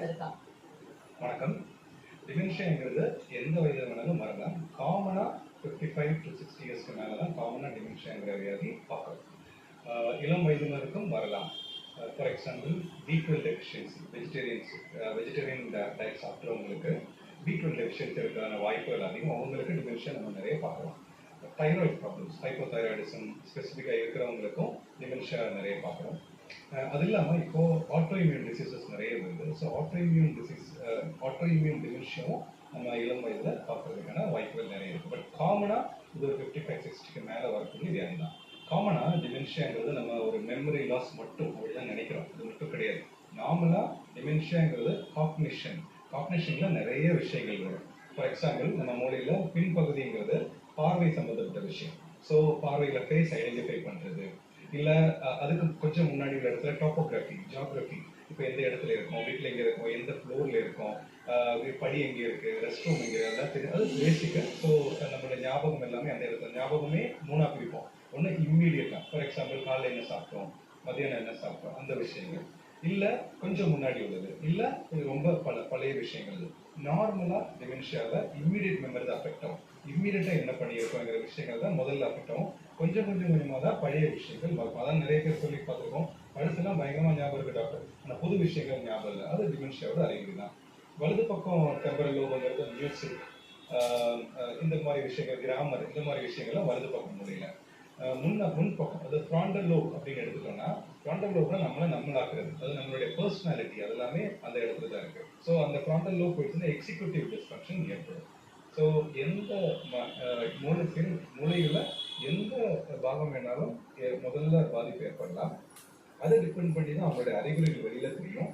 இருக்கா? வணக்கம். டிமென்ஷியாங்கிறது எந்த வயதில் வேணாலும் வரலாம். காமனாக 55 to 60 இயர்ஸ்க்கு மேலே தான் காமனாக டிமென்ஷியாங்கிற வியாதி பார்க்குறோம். இளம் வயதினருக்கும் வரலாம். For example B12 deficiency, vegetarian diet சாப்பிட்றவங்களுக்கு B12 டெஃபிஷியன்சி இருக்கிறதான வாய்ப்புகள் அதிகம். அவங்களுக்கு டிமென்ஷியா நம்ம நிறைய பார்க்கலாம். தைராய்டு ப்ராப்ளம்ஸ், ஹைப்போதைராய்டிசம் ஸ்பெசிஃபிக்காக இருக்கிறவங்களுக்கும் டிமென்ஷியா நிறைய பார்க்குறோம். அது இல்லாமல் இப்போது ஆட்டோஇம்யூன் டிசீசஸ் நிறைய வருது. ஸோ ஆட்டோஇம்யூன் டிமென்ஷியாவும் நம்ம இளம் வயதில் பார்க்கறதுக்கான வாய்ப்புகள் நிறைய இருக்குது. பட் காமனாக இது ஒரு 55-60க்கு மேலே வரக்கூடிய வியாதி தான். காமனாக டிமென்ஷியாங்கிறது நம்ம ஒரு மெமரி லாஸ் மட்டும் அப்படிதான் நினைக்கிறோம். இது மட்டும் கிடையாது. நார்மலாக டிமென்ஷியாங்கிறது காக்னிஷனில் நிறைய விஷயங்கள் வரும். ஃபார் எக்ஸாம்பிள், நம்ம மூளையில் பின்பகுதிங்கிறது பார்வை சம்மந்தப்பட்ட விஷயம். ஸோ பார்வையில் ஃபேஸ் ஐடென்டிஃபை பண்ணுறது, இல்லை அதுக்கு கொஞ்சம் முன்னாடி உள்ள இடத்துல டாப்போகிராஃபி, ஜியாகிரஃபி, இப்போ எந்த இடத்துல இருக்கோம், வீட்டில் எங்கே இருக்கோம், எந்த ஃப்ளோரில் இருக்கோம், படி எங்கே இருக்குது, ரெஸ்ட் ரூம் எங்கே, அதெல்லாம் தெரியும். அது பேசிக்காக. ஸோ நம்மளோட ஞாபகம் எல்லாமே அந்த இடத்துல ஞாபகமே மூணாக பிரிப்போம். ஒன்று இம்மீடியட்டாக, ஃபார் எக்ஸாம்பிள் காலையில் என்ன சாப்பிட்டோம், மதியானம் என்ன சாப்பிட்டோம், அந்த விஷயங்கள். இல்லை கொஞ்சம் முன்னாடி உள்ளது, இல்லை ரொம்ப பழைய விஷயங்கள். நார்மலாக டிமென்ஷியாவில் இம்மீடியட் மெமரி தான் அஃபெக்ட் ஆகும். இம்மீடியட்டாக என்ன பண்ணியிருக்கோங்கிற விஷயங்கள் தான் முதல்ல அஃபெக்ட் ஆகும். கொஞ்சமாக தான் பழைய விஷயங்கள் வரும். அதான் நிறைய பேர் சொல்லி பார்த்துருக்கோம், பழசுலாம் பயங்கரமாக ஞாபகம் இருக்குது டாக்டர், ஆனால் புது விஷயங்கள் ஞாபகம் இல்லை. அது டிமென்ஷியாவோட அறிகுறி தான். வலது பக்கம் டெம்பரல் லோபுங்கிறது மியூசிக், இந்த மாதிரி விஷயங்கள், கிராமர், இந்த மாதிரி விஷயங்கள்லாம் வலது பக்கம் முடியல. முன்பக்கம், அது ஃப்ராண்டல் லோப் அப்படின்னு எடுத்துட்டோம்னா, ஃப்ராண்டல் லோப்னா நம்மளாக்குறது, அது நம்மளுடைய பர்சனாலிட்டி, அது எல்லாமே அந்த இடத்துல தான் இருக்குது. ஸோ அந்த ஃப்ராண்டல் லோப் போயிடுச்சுன்னா எக்ஸிக்யூட்டிவ் டிஸ்ஃபங்க்ஷன் ஏற்படும். ஸோ எந்த மூளைகளில் எந்த பாகம் வேணாலும் முதல்ல பாதிப்பு ஏற்படலாம். அதை டிபெண்ட் பண்ணி தான் அவங்களுடைய அறிகுறிகள் வெளியில் தெரியும்.